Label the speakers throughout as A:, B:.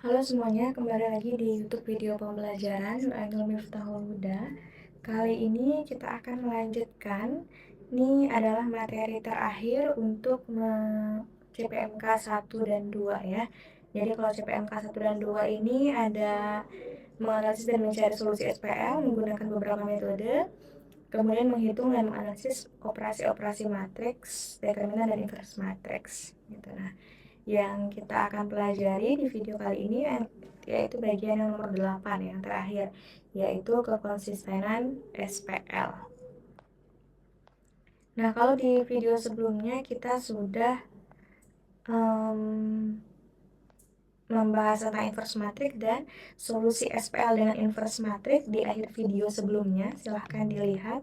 A: Halo semuanya, kembali lagi di YouTube video pembelajaran Ainul Miftahul Huda. Kali ini kita akan melanjutkan. Ini adalah materi terakhir untuk CPMK 1 dan 2 ya. Jadi kalau CPMK 1 dan 2 ini ada menganalisis dan mencari solusi SPL menggunakan beberapa metode, kemudian menghitung dan menganalisis operasi-operasi matriks, determinan dan inverse matriks gitu. Nah, yang kita akan pelajari di video kali ini yaitu bagian yang nomor 8 yang terakhir, yaitu kekonsistenan SPL. Nah, kalau di video sebelumnya kita sudah membahas tentang inverse matrix dan solusi SPL dengan inverse matrix di akhir video sebelumnya, silahkan dilihat.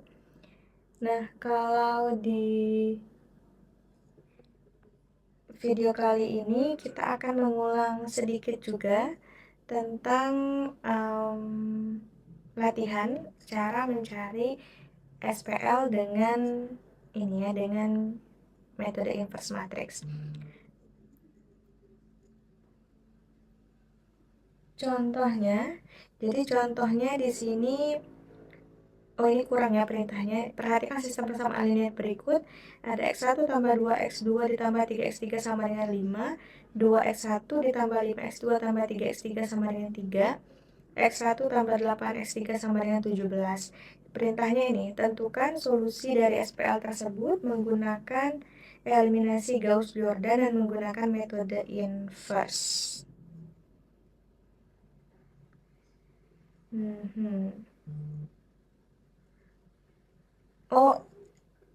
A: Nah, kalau di video kali ini kita akan mengulang sedikit juga tentang latihan cara mencari SPL dengan dengan metode inverse matrix. Contohnya, jadi contohnya di sini, ini kurang ya perintahnya. Perhatikan sistem persamaan linear berikut. Ada X1 tambah 2X2 ditambah 3X3 sama dengan 5, 2X1 ditambah 5X2 tambah 3X3 sama dengan 3, X1 tambah 8X3 sama dengan 17. Perintahnya ini, tentukan solusi dari SPL tersebut menggunakan eliminasi Gauss-Jordan dan menggunakan metode inverse. Oh,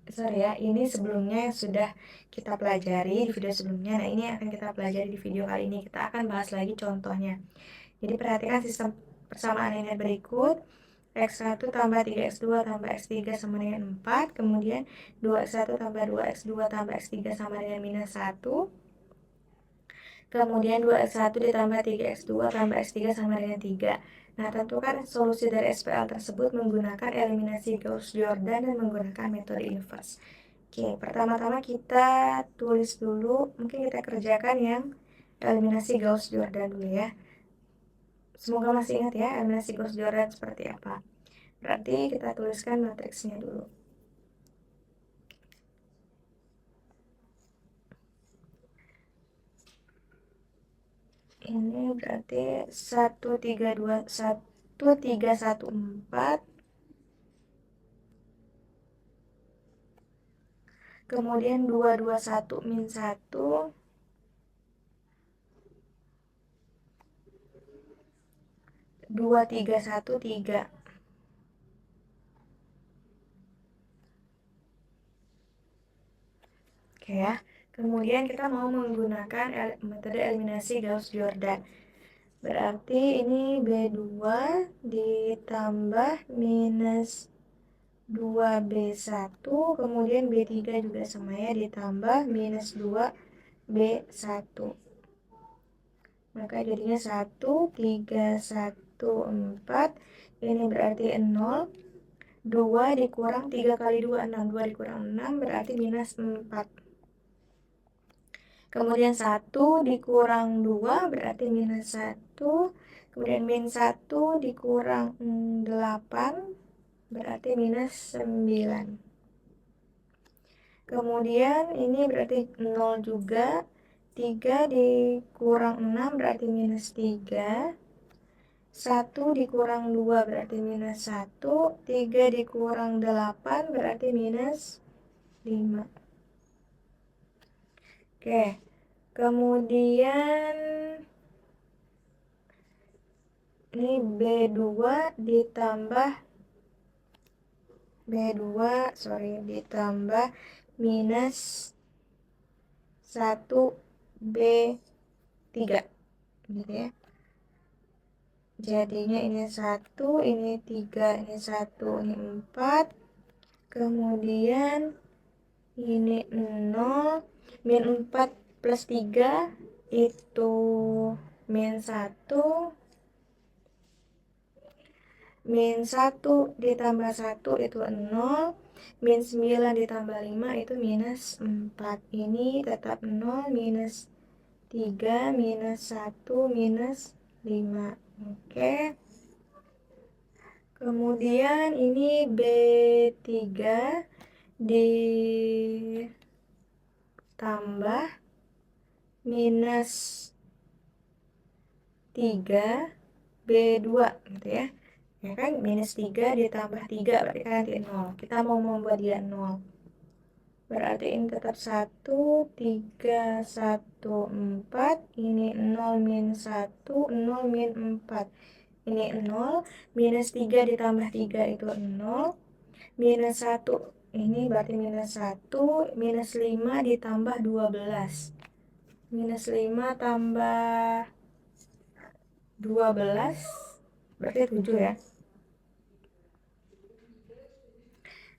A: sorry ya, ini sebelumnya sudah kita pelajari di video sebelumnya. Nah, ini akan kita pelajari di video kali ini. Kita akan bahas lagi contohnya. Jadi perhatikan sistem persamaan linear berikut. X1 tambah 3X2 tambah X3 sama dengan 4. Kemudian 2X1 tambah 2X2 tambah X3 sama dengan minus 1. Kemudian 2X1 ditambah 3X2 tambah X3 sama dengan 3. Nah, tentukan solusi dari SPL tersebut menggunakan eliminasi Gauss-Jordan dan menggunakan metode inverse. Oke, pertama-tama kita tulis dulu, mungkin kita kerjakan yang eliminasi Gauss-Jordan dulu ya. Semoga masih ingat ya eliminasi Gauss-Jordan seperti apa. Berarti kita tuliskan matriksnya dulu. Ini berarti 1 3 2 1 3 1 4. Kemudian 2 2 1 min 1. 2 3 1 3. Oke ya. Kemudian kita mau menggunakan metode eliminasi Gauss-Jordan. Berarti ini B2 ditambah minus 2B1, kemudian B3 juga sama ya, ditambah minus 2B1. Maka jadinya 1, 3, 1, 4. Ini berarti 0. 2 dikurang 3 kali 2, 6. 2 dikurang 6 berarti minus 4. Kemudian 1 dikurang 2 berarti minus 1. Kemudian min 1 dikurang 8 berarti minus 9. Kemudian ini berarti 0 juga. 3 dikurang 6 berarti minus 3. 1 dikurang 2 berarti minus 1. 3 dikurang 8 berarti minus 5. Oke. Kemudian ini B2 ditambah ditambah minus 1B3 gitu ya. Jadinya ini 1, ini 3, ini 1, ini 4. Kemudian ini 0. Min 4 plus 3 itu min 1. Min 1 ditambah 1 itu 0. Min 9 ditambah 5 itu minus 4. Ini tetap 0, minus 3 minus 1 minus 5. Oke. Kemudian ini B3 ditambah minus 3 B2 gitu ya. Ya kan, minus 3 ditambah 3 berarti kan nanti 0. Kita mau membuat dia 0. Berarti ini tetap 1, 3, 1, 4. Ini 0 min 1, 0 min 4. Ini 0, minus 3 ditambah 3 itu 0. Minus 1, ini berarti minus 1, minus 5 ditambah 12. Minus 5 tambah 12, berarti 7 ya.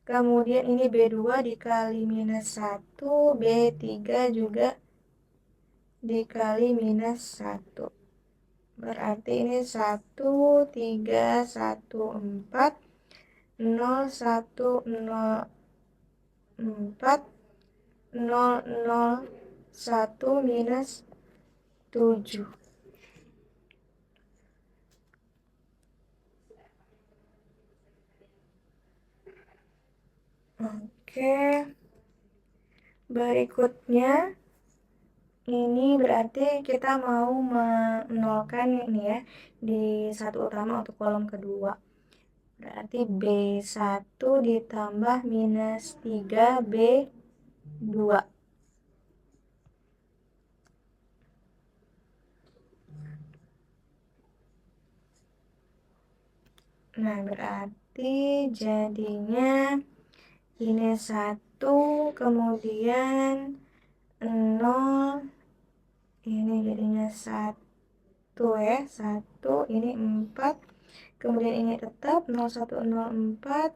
A: Kemudian ini B2 dikali minus 1, B3 juga dikali minus 1. Berarti ini 1, 3, 1, 4, 0, 1, 0, 4, 0, 0, 1 minus 7. Oke. Berikutnya ini berarti kita mau menolkan ini ya di satu utama untuk kolom kedua. Berarti B1 ditambah minus 3B2. Nah, berarti jadinya ini 1, kemudian 0, ini jadinya 1 ya, 1, ini 4, kemudian ini tetap 0, 1, 0, 4,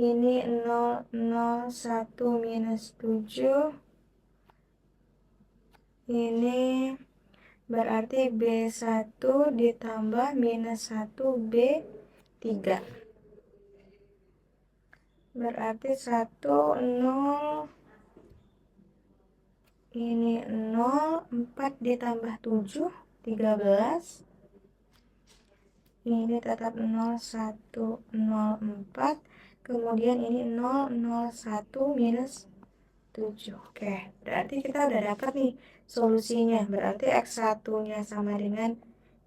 A: ini 0, 0, 1 minus 7, ini berarti B1 ditambah minus 1 B3. Berarti 1, 0, ini 0, 4 ditambah 7, 13. Ini tetap 0, 1, 0, 4. Kemudian ini 0, 0, 1 minus 7. Oke, berarti kita udah dapat nih solusinya. Berarti X1-nya sama dengan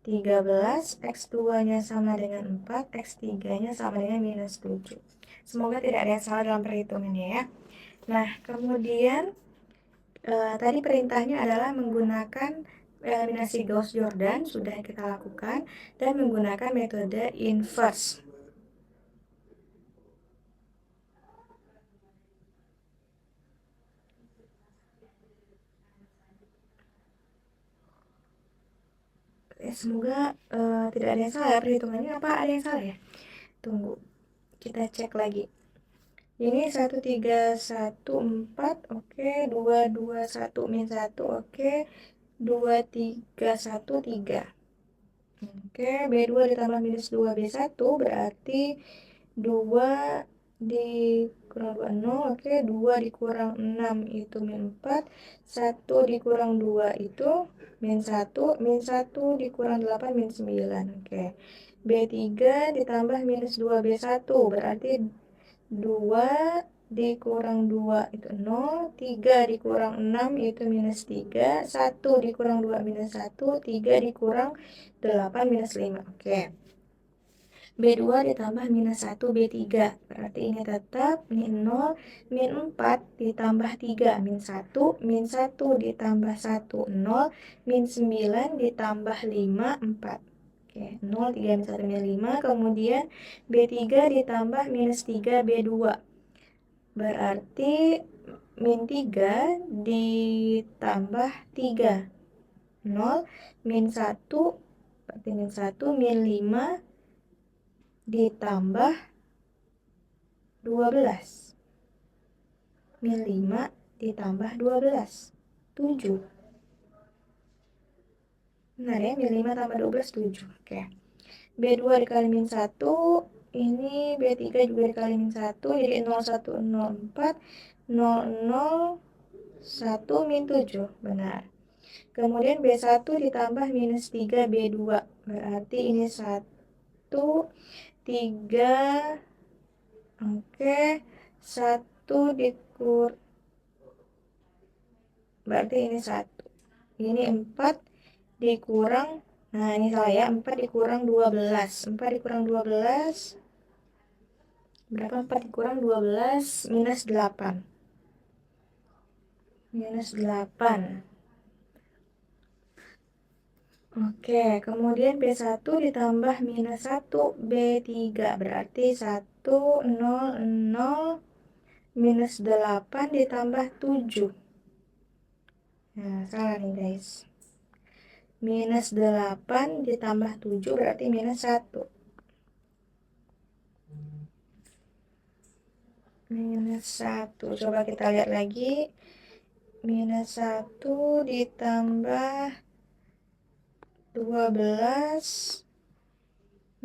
A: 13, X2-nya sama dengan 4, X3-nya sama dengan minus 7. Semoga tidak ada yang salah dalam perhitungannya ya. Nah, kemudian tadi perintahnya adalah menggunakan eliminasi Gauss-Jordan, sudah kita lakukan, dan menggunakan metode inverse. Semoga tidak ada yang salah ya perhitungannya. Apa ada yang salah ya? Tunggu, kita cek lagi. Ini 1, 3, 1, 4, oke. 2, 2, 1, min 1, oke. 2, 3, 1, 3. Oke, B2 ditambah minus 2, B1 berarti 2 dikurang 2, 0, oke. 2 dikurang 6 itu min 4, 1 dikurang 2 itu min 1, min 1 dikurang 8 min 9, oke. B3 ditambah minus 2 B1 berarti 2 dikurang 2 itu 0, 3 dikurang 6 itu minus 3, 1 dikurang 2 minus 1, 3 dikurang 8 minus 5, oke. B2 ditambah minus 1 B3, berarti ini tetap min 0, min 4 ditambah 3, min 1, min 1 ditambah 1, 0, min 9 ditambah 5, 4. Oke, 0, 3 min 1 min 5, kemudian B3 ditambah minus 3 B2. Berarti min 3 ditambah 3, 0, min 1, berarti min 1, min 5 ditambah 12, min 5 ditambah 12, 7. Benar ya, min 5 tambah 12, 7. Oke. B2 dikali min 1, ini B3 juga dikali min 1, jadi 0, 1, 0, 4, 0, 0, 1 min 7, benar. Kemudian B1 ditambah minus 3B2, berarti ini 1, 3, oke, 1 berarti ini 1. Ini 4 dikurang, nah ini salah ya, 4 dikurang 12. 4 dikurang 12, berapa 4 dikurang 12? Minus 8. Minus 8. Oke, kemudian B1 ditambah minus 1, B3, berarti 1, 0, 0, minus 8 ditambah 7. Nah, salah nih guys. Minus 8 ditambah 7 berarti minus 1. Minus 1, coba kita lihat lagi. Minus 1 ditambah 12,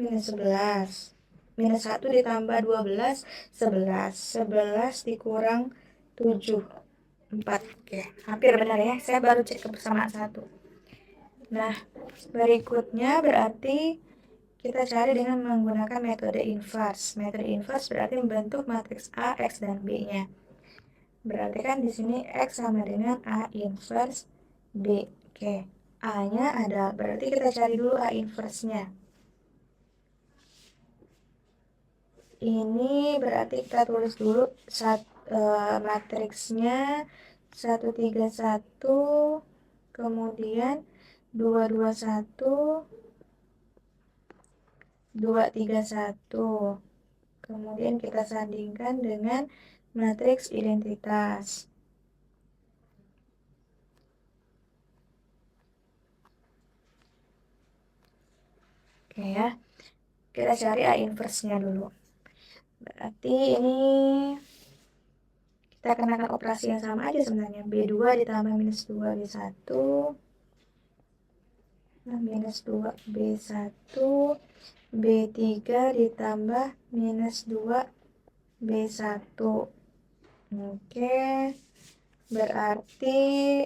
A: minus 11. Minus 1 ditambah 12, 11. 11 dikurang 7, 4. Oke, hampir benar ya. Saya baru cek kebersamaan 1. Nah, berikutnya berarti kita cari dengan menggunakan metode inverse. Metode inverse berarti membentuk matriks A, X, dan B-nya. Berarti kan di sini X sama dengan A inverse B. Oke, A-nya ada. Berarti kita cari dulu A inverse-nya. Ini berarti kita tulis dulu matriksnya 1, 3, 1, kemudian 2, 2, 1, 2, 3, 1. Kemudian kita sandingkan dengan matriks identitas. Oke ya, kita cari A inverse-nya dulu. Berarti ini kita kenakan operasi yang sama aja sebenarnya. B2 ditambah minus 2 B1, minus 2 B1, B3 ditambah minus 2 B1. Oke, berarti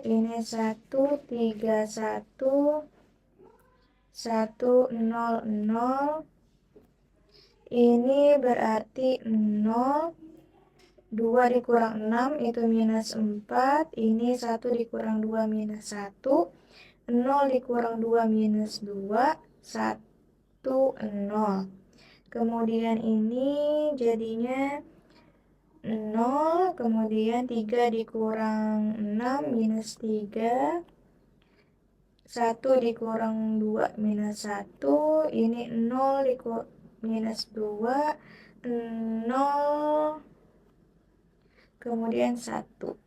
A: ini 1, 3, 1, 1, 0, 0. Ini berarti 0. 2 dikurang 6 itu minus 4. Ini 1 dikurang 2 minus 1. 0 dikurang 2 minus 2. 1, 0. Kemudian ini jadinya 0. Kemudian 3 dikurang 6 minus 3. 1 dikurang 2 minus 1. Ini 0 dikurang minus 2. 0. Kemudian 1.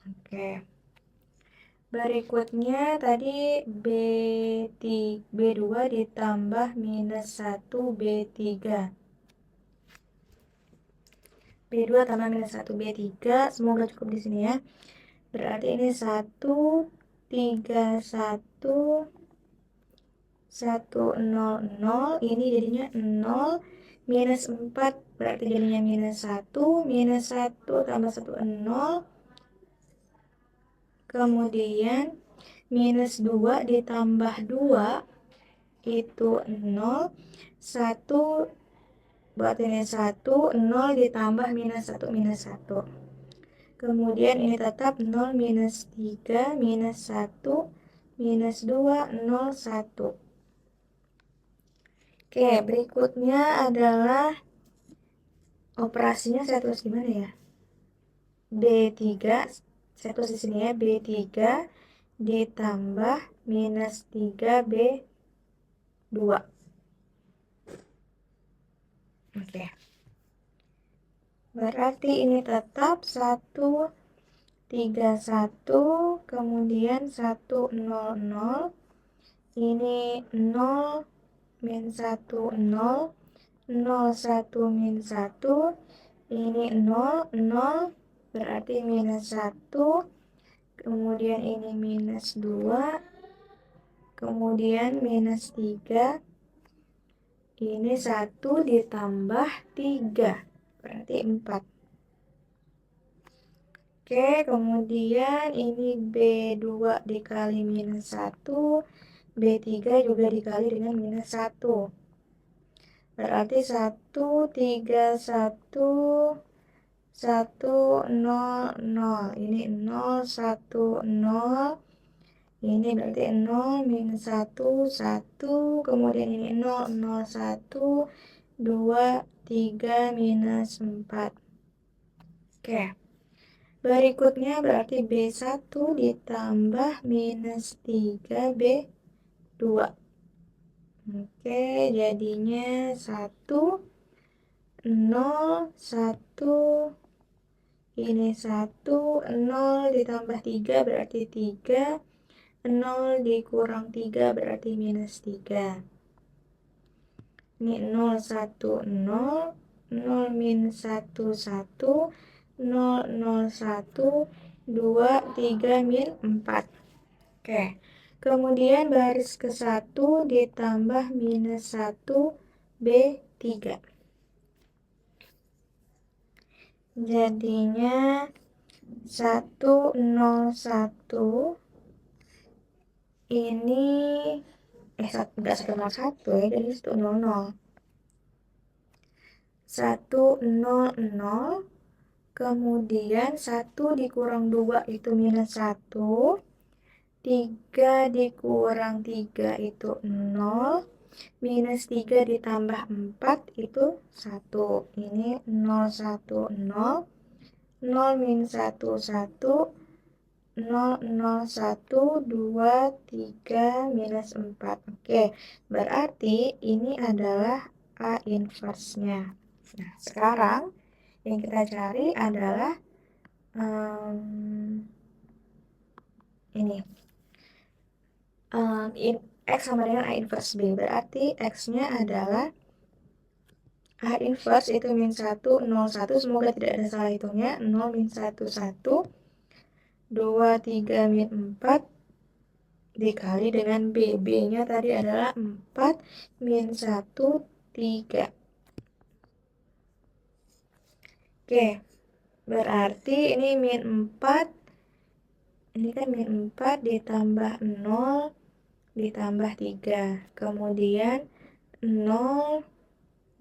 A: Oke. Berikutnya tadi B2 ditambah minus 1 B3. B2 tambah minus 1 B3. Semoga cukup di sini ya. Berarti ini 1, 3, 1, 1, 0, 0. Ini jadinya 0. Minus 4 berarti jadinya minus 1. Minus 1 tambah 1, 0. Kemudian minus 2 ditambah 2 itu 0. 1 berarti ini 1. 0 ditambah minus 1 minus 1. Kemudian ini tetap 0 minus 3 minus 1 minus 2 0 1. Oke, berikutnya adalah operasinya saya tulis gimana ya? B3, saya tulis di sini ya, B3 ditambah minus 3B2. Oke. Berarti ini tetap 1, 3, 1, kemudian 1, 0, 0. Ini 0, min 1, 0. 0, 1, min 1. Ini 0, 0. Berarti minus 1. Kemudian ini minus 2. Kemudian minus 3. Ini 1 ditambah 3. Berarti 4. Oke, kemudian ini B2 dikali minus 1, B3 juga dikali dengan minus 1. Berarti 1, 3, 1, 1, 0, 0. Ini 0, 1, 0. Ini berarti 0, minus 1, 1. Kemudian ini 0, 0, 1, 2, 3, minus 4. Oke. Berikutnya berarti B1 ditambah minus 3B2. Oke, jadinya 1, 0, 1, ini 1, 0 ditambah 3 berarti 3, 0 dikurang 3 berarti minus 3. Ini 0, 1, 0, 0 minus 1, 1, 0, 0, 1, 2, 3, min 4. Oke, kemudian baris ke 1 ditambah minus 1 B3. Jadinya 1, 0, 1. Ini enggak 1, 0, 1 ya, jadi 1, 0, 0. 1, 0, 0. Kemudian 1 dikurang 2 itu minus 1. 3 dikurang 3 itu 0. Minus 3 ditambah 4 itu 1. Ini 0, 1, 0. 0 minus 1, 1. 0, 0, 1, 2, 3, minus 4. Oke, berarti ini adalah A inverse-nya. Nah, sekarang yang kita cari adalah ini. X sama dengan A inverse B. Berarti X-nya adalah A inverse itu min 1, 0, 1. Semoga tidak ada salah hitungnya. 0, min 1, 1. 2, 3, min 4. Dikali dengan B. B-nya tadi adalah 4, min 1, 3. Oke, berarti ini min 4. Ini kan min 4 ditambah 0 ditambah 3. Kemudian 0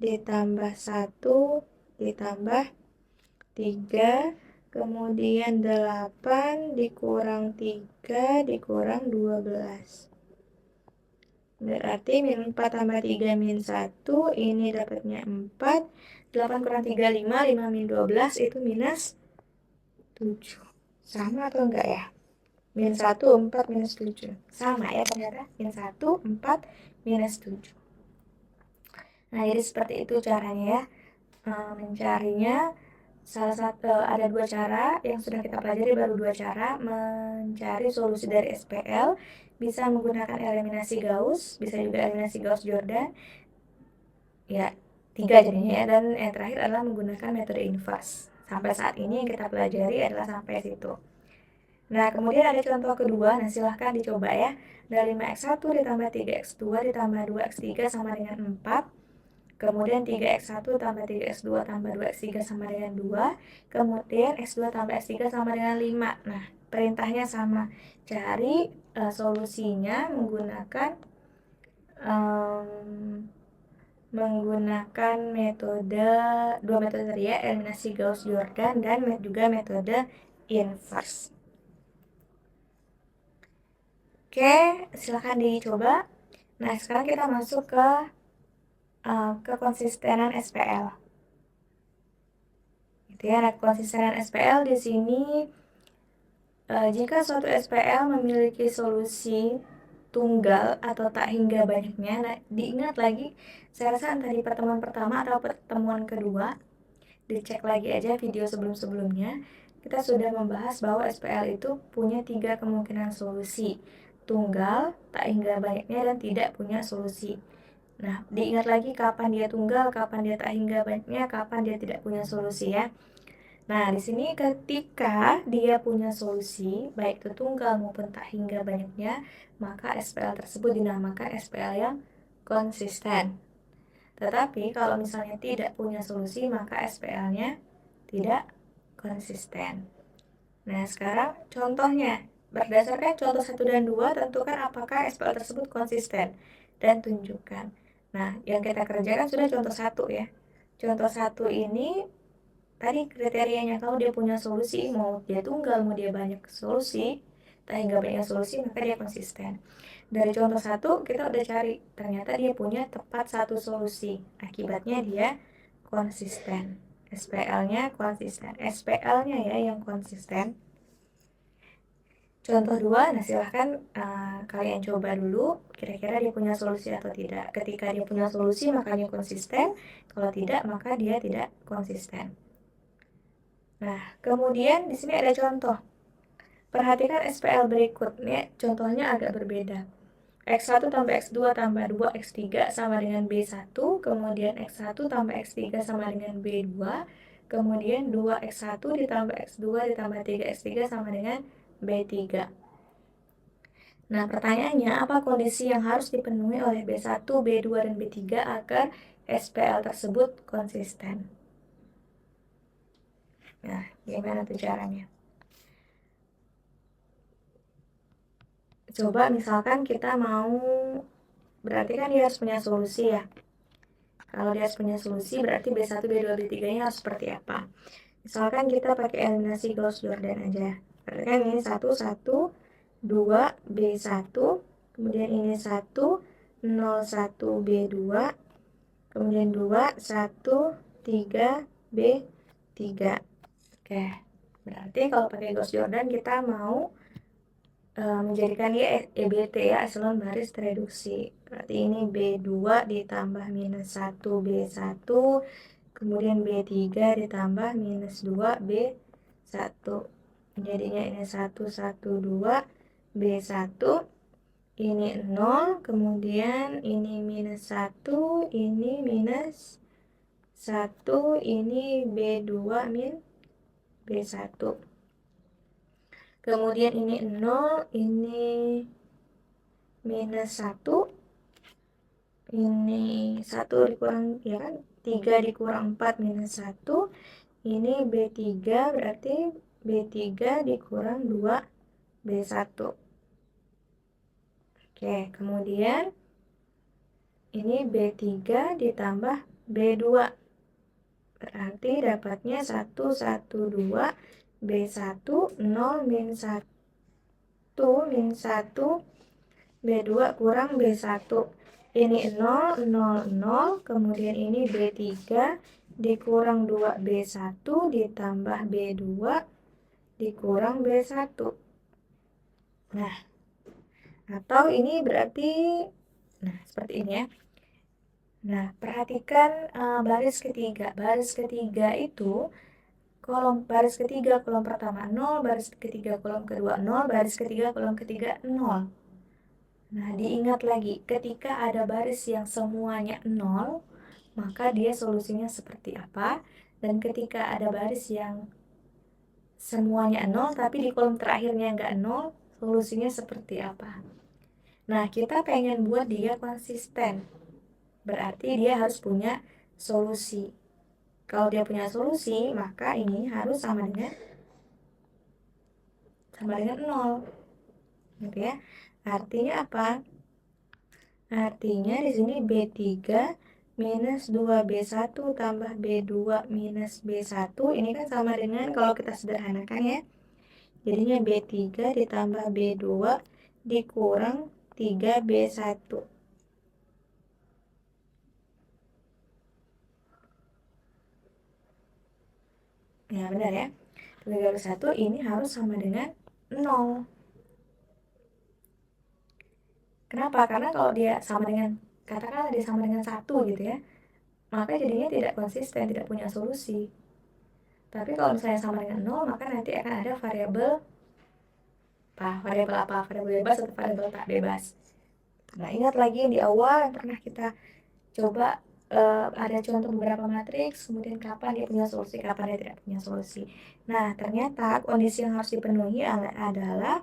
A: ditambah 1 ditambah 3. Kemudian 8 dikurang 3 dikurang 12. Berarti min 4 tambah 3 min 1. Ini dapatnya 4. 8 kurang 3, 5. 5 min 12 itu minus 7. Sama atau enggak ya? Min 1, 4, minus 7. Sama ya ternyata. Min 1, 4, minus 7. Nah, jadi seperti itu caranya ya. Mencarinya. Ada 2 cara yang sudah kita pelajari, baru 2 cara mencari solusi dari SPL. Bisa menggunakan eliminasi Gauss, bisa juga eliminasi Gauss-Jordan. Ya, 3 jadinya ya. Dan yang terakhir adalah menggunakan metode inverse. Sampai saat ini yang kita pelajari adalah sampai situ. Nah, kemudian ada contoh kedua. Nah, silahkan dicoba ya. Dari 5x1 ditambah 3x2 ditambah 2x3 sama dengan 4. Kemudian 3x1 tambah 3x2 tambah 2x3 sama dengan 2. Kemudian x2 tambah x3 sama dengan 5. Nah, perintahnya sama. Cari solusinya menggunakan metode, 2 metode tadi ya, eliminasi Gauss-Jordan dan juga metode inverse. Oke, silahkan dicoba. Nah, sekarang kita masuk ke kekonsistenan SPL. Gitu ya, nah konsistenan SPL di sini jika suatu SPL memiliki solusi tunggal atau tak hingga banyaknya. Nah, diingat lagi, saya rasa entah di pertemuan pertama atau pertemuan kedua, dicek lagi aja video sebelum-sebelumnya, kita sudah membahas bahwa SPL itu punya 3 kemungkinan solusi. Tunggal, tak hingga banyaknya, dan tidak punya solusi. Nah, diingat lagi kapan dia tunggal, kapan dia tak hingga banyaknya, kapan dia tidak punya solusi ya. Nah, di sini ketika dia punya solusi, baik itu tunggal maupun tak hingga banyaknya, maka SPL tersebut dinamakan SPL yang konsisten. Tetapi kalau misalnya tidak punya solusi, maka SPL-nya tidak konsisten. Nah, sekarang contohnya. Berdasarkan contoh 1 dan 2, tentukan apakah SPL tersebut konsisten dan tunjukkan. Nah, yang kita kerjakan sudah contoh 1 ya. Contoh 1 ini tadi kriterianya kalau dia punya solusi, mau dia tunggal, mau dia banyak solusi, hingga banyak solusi, maka dia konsisten. Dari contoh 1 kita udah cari, ternyata dia punya tepat 1 solusi. Akibatnya dia konsisten. SPL-nya konsisten. SPL-nya ya yang konsisten. Contoh 2, nah silahkan kalian coba dulu kira-kira dia punya solusi atau tidak. Ketika dia punya solusi makanya konsisten, kalau tidak maka dia tidak konsisten. Nah, kemudian di sini ada contoh. Perhatikan SPL berikut, ya, contohnya agak berbeda. X1 tambah X2 tambah 2 X3 sama dengan B1, kemudian X1 tambah X3 sama dengan B2, kemudian 2X1 ditambah X2 ditambah 3X3 sama dengan B3. Nah, pertanyaannya, apa kondisi yang harus dipenuhi oleh B1, B2, dan B3 agar SPL tersebut konsisten? Nah, gimana tuh caranya? Coba misalkan kita mau, berarti kan dia harus punya solusi ya. Kalau dia harus punya solusi, berarti B1, B2, B3-nya harus seperti apa? Misalkan kita pakai eliminasi Gauss-Jordan aja. Berarti kan ini 1, 1, 2, B1, kemudian ini 1, 0, 1, B2, kemudian 2, 1, 3, B3. Oke, berarti kalau pakai Gauss-Jordan kita mau menjadikan dia EBT ya, eselon baris reduksi. Berarti ini B2 ditambah minus 1 B1, kemudian B3 ditambah minus 2 B1. Jadinya ini 1, 1, 2 B1, ini 0, kemudian ini minus 1, ini minus 1, ini B2 min B1. Kemudian ini 0, ini minus 1, ini 1 dikurang, ya kan, 3 dikurang 4 minus 1, ini B3, berarti B3 dikurang 2 B1. Oke, kemudian ini B3 ditambah B2, berarti dapatnya 1, 1, 2 B1, 0 min 1 min 1 B2 kurang B1. Ini 0, 0, 0, kemudian ini B3 dikurang 2 B1 ditambah B2 dikurang B1. Nah, atau ini berarti, nah seperti ini ya. Nah, perhatikan baris ketiga. Baris ketiga itu kolom baris ketiga kolom pertama 0, baris ketiga kolom kedua 0, baris ketiga kolom ketiga 0. Nah, diingat lagi, ketika ada baris yang semuanya 0, maka dia solusinya seperti apa? Dan ketika ada baris yang semuanya 0, tapi di kolom terakhirnya nggak 0, solusinya seperti apa? Nah, kita pengen buat dia konsisten. Berarti dia harus punya solusi. Kalau dia punya solusi, maka ini harus sama dengan 0. Gitu ya. Artinya apa? Artinya di sini B3 minus 2B1 tambah B2 minus B1, ini kan sama dengan kalau kita sederhanakan ya. Jadinya B3 ditambah B2 dikurang 3B1. Ya benar ya. 3B1 ini harus sama dengan 0. Kenapa? Karena kalau dia sama dengan, katakanlah dia sama dengan 1 gitu ya, maka jadinya tidak konsisten, tidak punya solusi. Tapi kalau misalnya sama dengan 0, maka nanti akan ada variabel apa? Variabel bebas atau variabel tak bebas. Nah, ingat lagi yang di awal yang pernah kita coba, ada contoh beberapa matriks, kemudian kapan dia punya solusi, kapan dia tidak punya solusi. Nah, ternyata kondisi yang harus dipenuhi adalah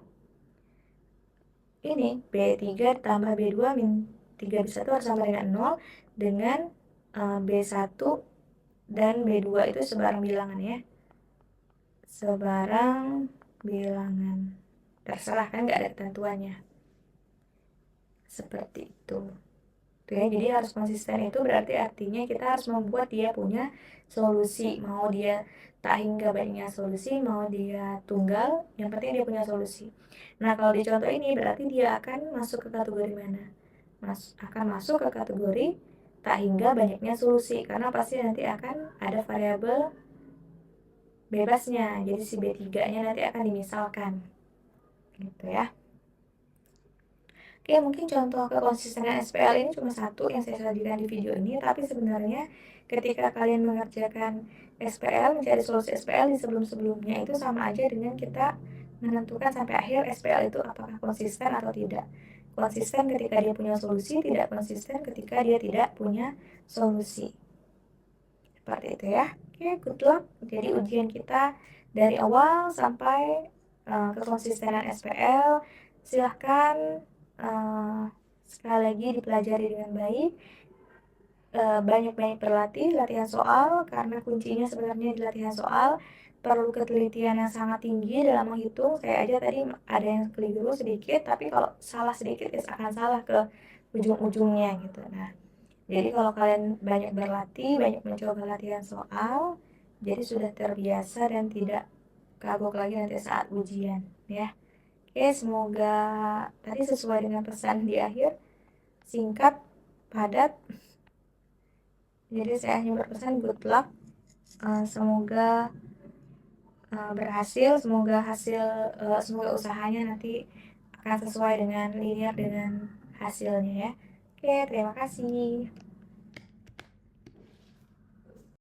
A: ini, B3 tambah B2 min 3B1 harus sama dengan 0 dengan B1 dan B2 itu sebarang bilangan ya. Sebarang bilangan. Terserah kan, nggak ada ketentuannya. Seperti itu. Tuh ya, jadi harus konsisten itu berarti artinya kita harus membuat dia punya solusi. Mau dia tak hingga banyaknya solusi, mau dia tunggal, yang penting dia punya solusi. Nah, kalau di contoh ini berarti dia akan masuk ke kategori mana? Akan masuk ke kategori tak hingga banyaknya solusi, karena pasti nanti akan ada variabel bebasnya. Jadi si B3-nya nanti akan dimisalkan. Gitu ya. Oke, mungkin contoh kekonsistenan SPL ini cuma satu yang saya sajikan di video ini, tapi sebenarnya ketika kalian mengerjakan SPL, mencari solusi SPL di sebelum-sebelumnya itu sama aja dengan kita menentukan sampai akhir SPL itu apakah konsisten atau tidak. Konsisten ketika dia punya solusi, tidak konsisten ketika dia tidak punya solusi. Seperti itu ya. Oke, good luck. Jadi ujian kita dari awal sampai kekonsistenan SPL, silahkan sekali lagi dipelajari dengan baik, banyak-banyak berlatih, latihan soal, karena kuncinya sebenarnya di latihan soal. Perlu ketelitian yang sangat tinggi dalam menghitung. Saya aja tadi ada yang keliru sedikit, tapi kalau salah sedikit akan salah ke ujung-ujungnya gitu. Nah, jadi kalau kalian banyak berlatih, banyak mencoba latihan soal, jadi sudah terbiasa dan tidak kagok lagi nanti saat ujian ya. Oke, semoga tadi sesuai dengan pesan di akhir, singkat, padat. Jadi saya hanya berpesan good luck. Semoga berhasil, semoga semoga usahanya nanti akan sesuai dengan linear dengan hasilnya ya. Oke, terima kasih.